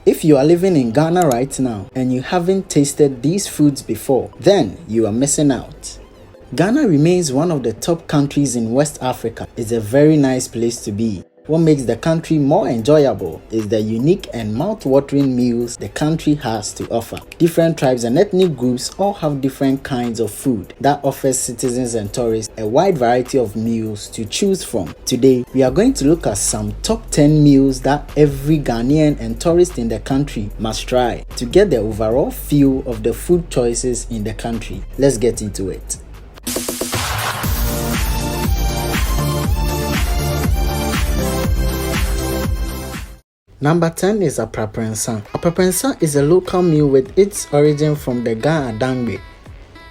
If you are living in Ghana right now and you haven't tasted these foods before, then you are missing out. Ghana remains one of the top countries in West Africa. It's a very nice place to be. What makes the country more enjoyable is the unique and mouth-watering meals the country has to offer. Different tribes and ethnic groups all have different kinds of food that offers citizens and tourists a wide variety of meals to choose from. Today, we are going to look at some top 10 meals that every Ghanaian and tourist in the country must try to get the overall feel of the food choices in the country. Let's get into it. Number 10 is Aprapransa. Aprapransa is a local meal with its origin from the Gari and Beans.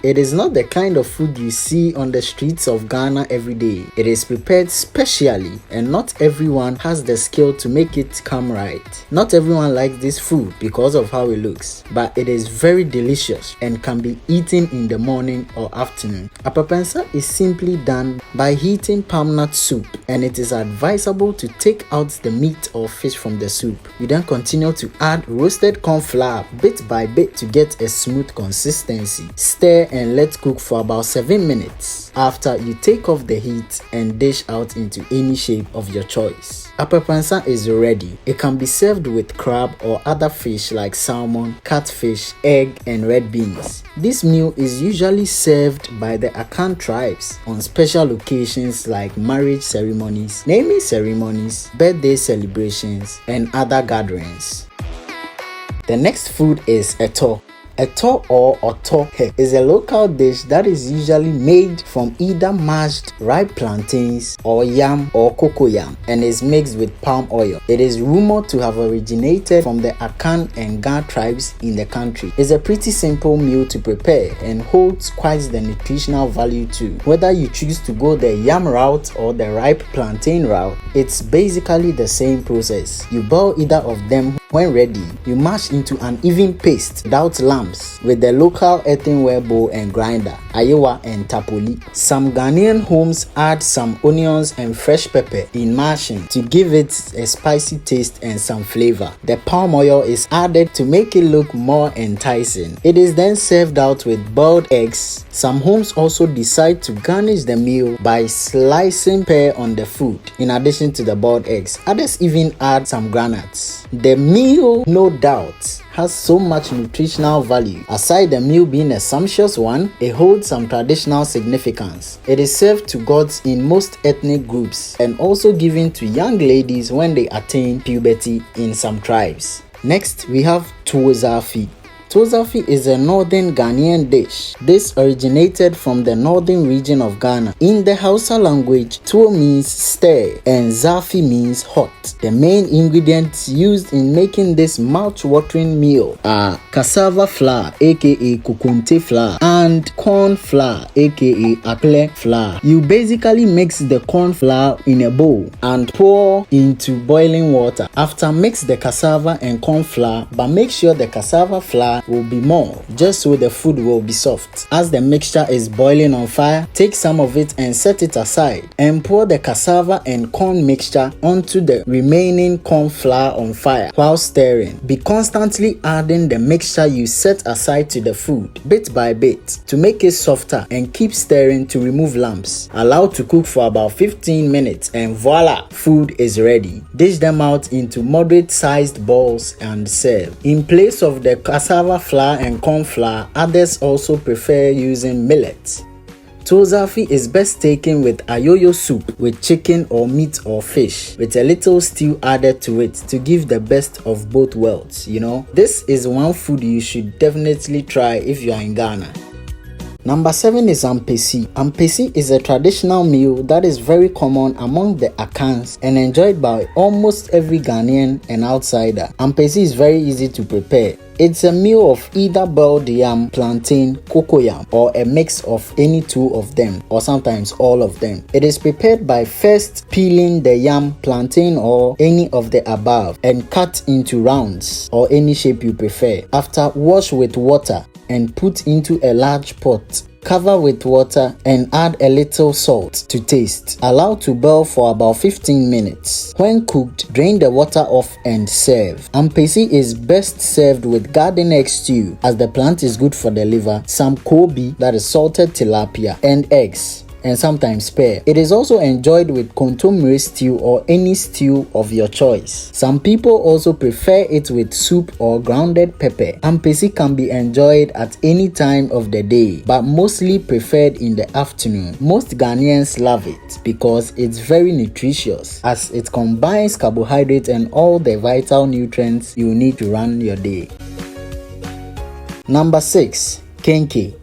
It is not the kind of food you see on the streets of Ghana every day. It is prepared specially and not everyone has the skill to make it come right. Not everyone likes this food because of how it looks, but it is very delicious and can be eaten in the morning or afternoon. Aprapransa is simply done by heating palm nut soup, and it is advisable to take out the meat or fish from the soup. You then continue to add roasted corn flour bit by bit to get a smooth consistency. Stir and let cook for about 7 minutes. After, you take off the heat and dish out into any shape of your choice. Aprapransa is ready. It can be served with crab or other fish like salmon, catfish, egg, and red beans. This meal is usually served by the Akan tribes on special occasions like marriage ceremonies, naming ceremonies, birthday celebrations, and other gatherings. The next food is Etor. Etor or oto is a local dish that is usually made from either mashed ripe plantains or yam or cocoyam and is mixed with palm oil. It is rumored to have originated from the Akan and Ga tribes in the country. It's a pretty simple meal to prepare and holds quite the nutritional value too. Whether you choose to go the yam route or the ripe plantain route, it's basically the same process. You boil either of them. When ready, you mash into an even paste without lumps with the local earthenware bowl and grinder, ayewa and tapoli. Some Ghanaian homes add some onions and fresh pepper in mashing to give it a spicy taste and some flavor. The palm oil is added to make it look more enticing. It is then served out with boiled eggs. Some homes also decide to garnish the meal by slicing pear on the food in addition to the boiled eggs. Others even add some granules. The meal, no doubt, has so much nutritional value. Aside the meal being a sumptuous one, it holds some traditional significance. It is served to gods in most ethnic groups and also given to young ladies when they attain puberty in some tribes. Next, we have Tuo Zafi. Tuo Zafi is a northern Ghanaian dish. This originated from the northern region of Ghana. In the Hausa language, Tuo means stir and Zafi means hot. The main ingredients used in making this mouth-watering meal are cassava flour aka kukunte flour and corn flour aka akle flour. You basically mix the corn flour in a bowl and pour into boiling water. After, mix the cassava and corn flour, but make sure the cassava flour will be more, just so the food will be soft. As the mixture is boiling on fire, take some of it and set it aside and pour the cassava and corn mixture onto the remaining corn flour on fire while stirring. Be constantly adding the mixture you set aside to the food bit by bit to make it softer and keep stirring to remove lumps. Allow to cook for about 15 minutes and voila, food is ready. Dish them out into moderate sized balls and serve. In place of the cassava flour and corn flour, others also prefer using millet. Tuo Zafi is best taken with ayoyo soup with chicken or meat or fish with a little stew added to it to give the best of both worlds, you know. This is one food you should definitely try if you are in Ghana. Number 7 is Ampesi. Ampesi is a traditional meal that is very common among the Akans and enjoyed by almost every Ghanaian and outsider. Ampesi is very easy to prepare. It's a meal of either boiled yam, plantain, cocoyam, or a mix of any two of them, or sometimes all of them. It is prepared by first peeling the yam, plantain, or any of the above and cut into rounds or any shape you prefer. After, wash with water and put into a large pot. Cover with water and add a little salt to taste. Allow to boil for about 15 minutes. When cooked, drain the water off and serve. Ampesi is best served with garden egg stew, as the plant is good for the liver, some kobe, that is salted tilapia, and eggs, and sometimes pear. It is also enjoyed with kontomire stew or any stew of your choice. Some people also prefer it with soup or grounded pepper. Ampesi can be enjoyed at any time of the day, but mostly preferred in the afternoon. Most Ghanaians love it because it's very nutritious, as it combines carbohydrate and all the vital nutrients you need to run your day. Number 6. Kenkey.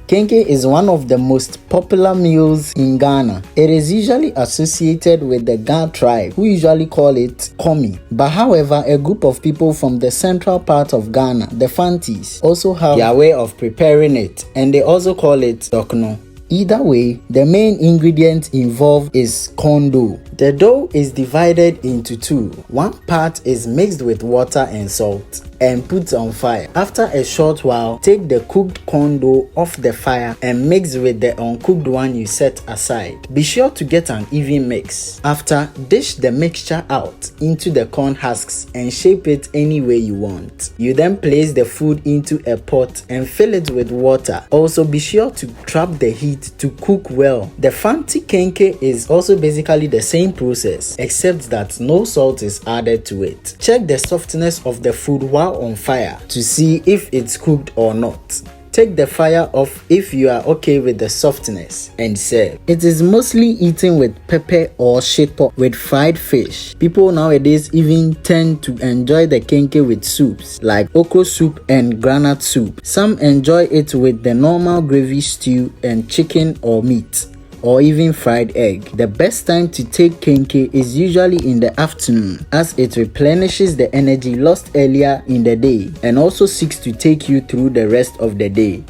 Kenkey is one of the most popular meals in Ghana. It is usually associated with the Ga tribe, who usually call it komi. But however, a group of people from the central part of Ghana, the Fantis, also have their way of preparing it, and they also call it dokno. Either way, the main ingredient involved is corn dough. The dough is divided into two. One part is mixed with water and salt and put on fire. After a short while, take the cooked corn dough off the fire and mix with the uncooked one you set aside. Be sure to get an even mix. After, dish the mixture out into the corn husks and shape it any way you want. You then place the food into a pot and fill it with water. Also, be sure to trap the heat to cook well. The fancy kenkey is also basically the same process, except that no salt is added to it. Check the softness of the food while on fire to see if it's cooked or not. Take the fire off if you are okay with the softness and serve. It is mostly eaten with pepper or shito with fried fish. People nowadays even tend to enjoy the kenkey with soups like okra soup and granite soup. Some enjoy it with the normal gravy stew and chicken or meat, or even fried egg. The best time to take kenkey is usually in the afternoon, as it replenishes the energy lost earlier in the day and also seeks to take you through the rest of the day.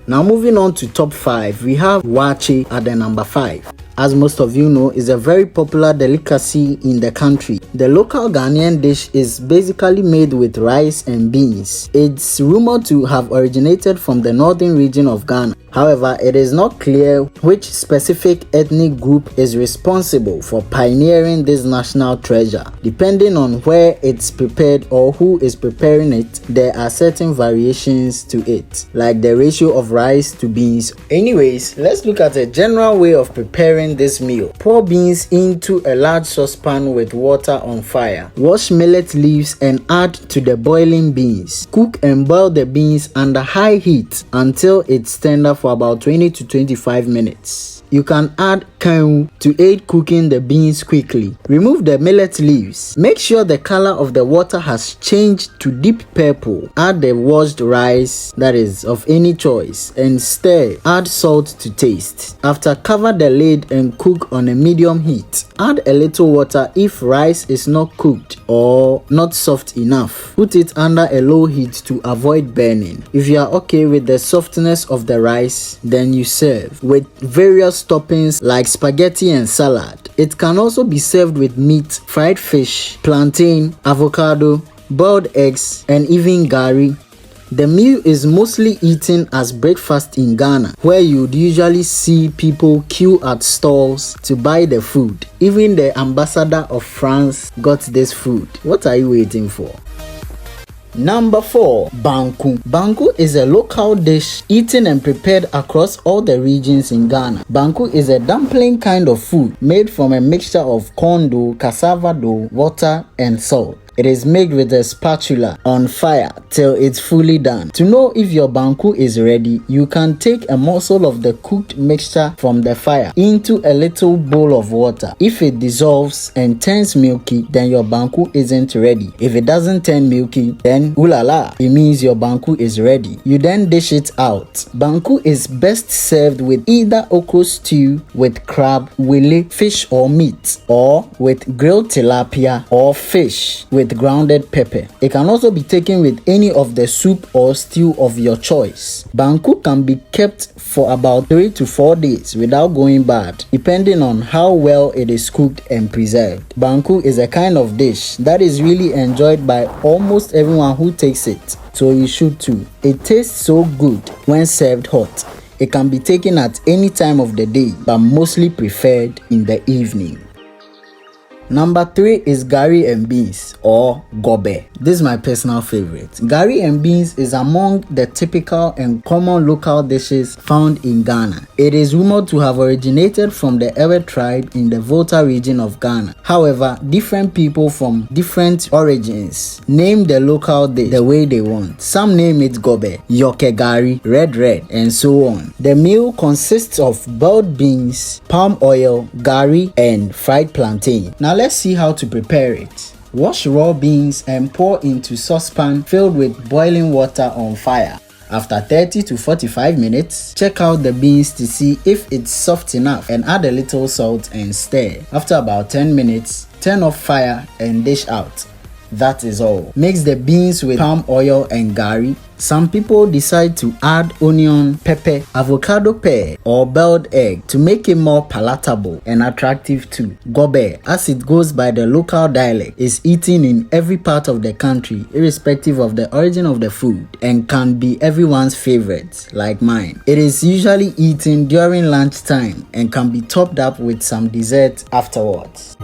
Now moving on to top 5, we have waakye at the number 5. As most of you know, is a very popular delicacy in the country. The local Ghanaian dish is basically made with rice and beans. It's rumored to have originated from the northern region of Ghana. However, it is not clear which specific ethnic group is responsible for pioneering this national treasure. Depending on where it's prepared or who is preparing it, there are certain variations to it, like the ratio of rice to beans. Anyways, let's look at a general way of preparing this meal. Pour beans into a large saucepan with water on fire. Wash millet leaves and add to the boiling beans. Cook and boil the beans under high heat until it's tender for about 20 to 25 minutes. You can add kenkey to aid cooking the beans quickly. Remove the millet leaves. Make sure the color of the water has changed to deep purple. Add the washed rice, that is of any choice, and stir. Add salt to taste. After, cover the lid and cook on a medium heat. Add a little water if rice is not cooked or not soft enough. Put it under a low heat to avoid burning. If you are okay with the softness of the rice, then you serve with various toppings like spaghetti and salad. It can also be served with meat, fried fish, plantain, avocado, boiled eggs, and even gari. The meal is mostly eaten as breakfast in Ghana, where you'd usually see people queue at stalls to buy the food. Even the ambassador of France got this food. What are you waiting for? Number 4. Banku. Banku is a local dish eaten and prepared across all the regions in Ghana. Banku is a dumpling kind of food made from a mixture of corn dough, cassava dough, water, and salt. It is made with a spatula on fire till it's fully done. To know if your banku is ready, you can take a morsel of the cooked mixture from the fire into a little bowl of water. If it dissolves and turns milky, then your banku isn't ready. If it doesn't turn milky, then ooh la la, it means your banku is ready. You then dish it out. Banku is best served with either okra stew with crab, wele, fish or meat, or with grilled tilapia or fish with grounded pepper. It can also be taken with any of the soup or stew of your choice. Banku can be kept for about 3 to 4 days without going bad, depending on how well it is cooked and preserved. Banku is a kind of dish that is really enjoyed by almost everyone who takes it, so you should too. It tastes so good when served hot. It can be taken at any time of the day, but mostly preferred in the evening. Number 3 is Gari and Beans or Gobe. This is my personal favorite. Gari and Beans is among the typical and common local dishes found in Ghana. It is rumored to have originated from the Ewe tribe in the Volta region of Ghana. However, different people from different origins name the local dish the way they want. Some name it Gobe, Yoke Gari, Red, and so on. The meal consists of boiled beans, palm oil, gari, and fried plantain. Now let's see how to prepare it. Wash raw beans and pour into saucepan filled with boiling water on fire. After 30 to 45 minutes, check out the beans to see if it's soft enough and add a little salt and stir. After about 10 minutes, turn off fire and dish out. That is all. Mix the beans with palm oil and gari. Some people decide to add onion, pepper, avocado pear, or boiled egg to make it more palatable and attractive too. Gobe, as it goes by the local dialect, is eaten in every part of the country irrespective of the origin of the food and can be everyone's favorite, like mine. It is usually eaten during lunchtime and can be topped up with some dessert afterwards.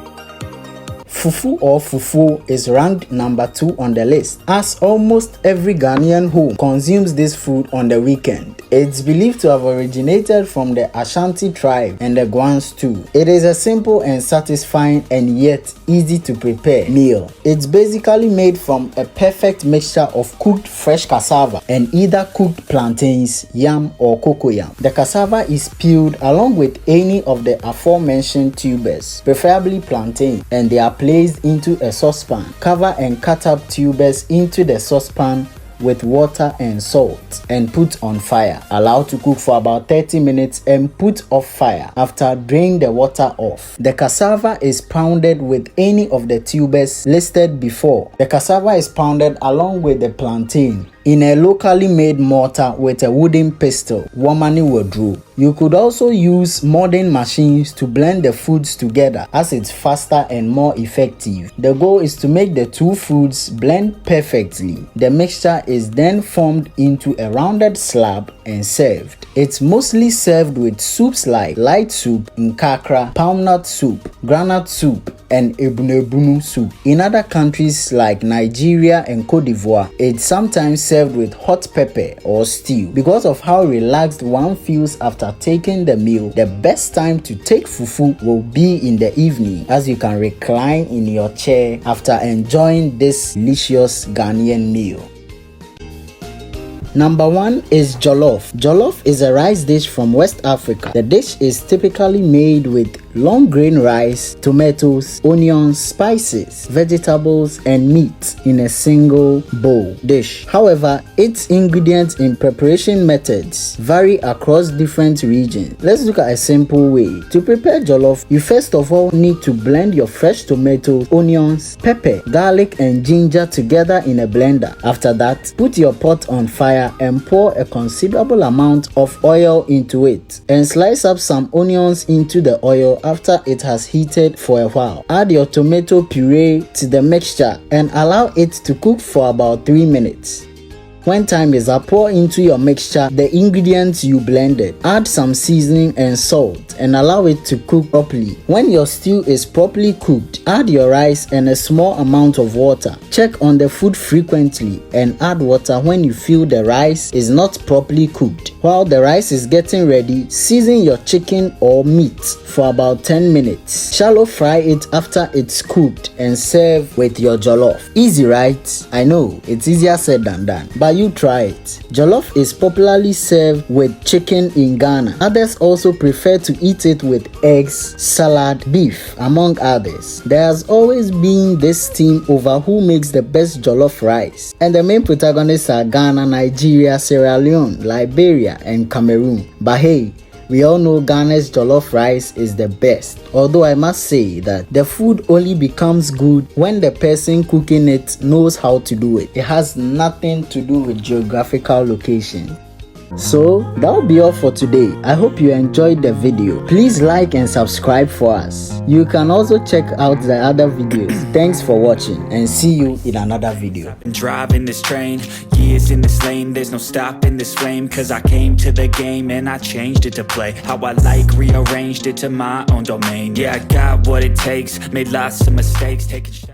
Fufu or fufu is ranked number 2 on the list, as almost every Ghanaian home consumes this food on the weekend. It's believed to have originated from the Ashanti tribe and the Guans too. It is a simple and satisfying and yet easy to prepare meal. It's basically made from a perfect mixture of cooked fresh cassava and either cooked plantains, yam or cocoyam. The cassava is peeled along with any of the aforementioned tubers, preferably plantain, and they are placed into a saucepan. Cover and cut up tubers into the saucepan with water and salt and put on fire. Allow to cook for about 30 minutes and put off fire. After, drain the water off. The cassava is pounded with any of the tubers listed before. The cassava is pounded along with the plantain in a locally made mortar with a wooden pestle, Womani wardrobe. You could also use modern machines to blend the foods together as it's faster and more effective. The goal is to make the two foods blend perfectly. The mixture is then formed into a rounded slab and served. It's mostly served with soups like light soup, nkakra, palm nut soup, granite soup, and ebunebunu soup. In other countries like Nigeria and Cote d'Ivoire, it's sometimes served with hot pepper or stew. Because of how relaxed one feels after taking the meal, the best time to take fufu will be in the evening, as you can recline in your chair after enjoying this delicious Ghanaian meal. Number 1 is Jollof. Jollof is a rice dish from West Africa. The dish is typically made with long grain rice, tomatoes, onions, spices, vegetables, and meat in a single bowl dish. However, its ingredients and preparation methods vary across different regions. Let's look at a simple way. To prepare jollof, you first of all need to blend your fresh tomatoes, onions, pepper, garlic, and ginger together in a blender. After that, put your pot on fire and pour a considerable amount of oil into it and slice up some onions into the oil after it has heated for a while. Add your tomato puree to the mixture and allow it to cook for about 3 minutes. When time is up, pour into your mixture the ingredients you blended. Add some seasoning and salt and allow it to cook properly. When your stew is properly cooked, add your rice and a small amount of water. Check on the food frequently and add water when you feel the rice is not properly cooked. While the rice is getting ready, season your chicken or meat for about 10 minutes. Shallow fry it after it's cooked and serve with your jollof. Easy, right? I know, it's easier said than done, but you try it. Jollof is popularly served with chicken in Ghana. Others also prefer to eat it with eggs, salad, beef, among others. There has always been this team over who makes the best jollof rice, and the main protagonists are Ghana, Nigeria, Sierra Leone, Liberia, and Cameroon. But hey, we all know Ghana's jollof rice is the best, although I must say that the food only becomes good when the person cooking it knows how to do it. It has nothing to do with geographical location. So that'll be all for today. I hope you enjoyed the video. Please like and subscribe for us. You can also check out the other videos. Thanks for watching and see you in another video. I've been driving this train, years in this lane, there's no stopping this flame. Cause I came to the game and I changed it to play how I like, rearranged it to my own domain. Yeah, I got what it takes, made lots of mistakes, taking shots.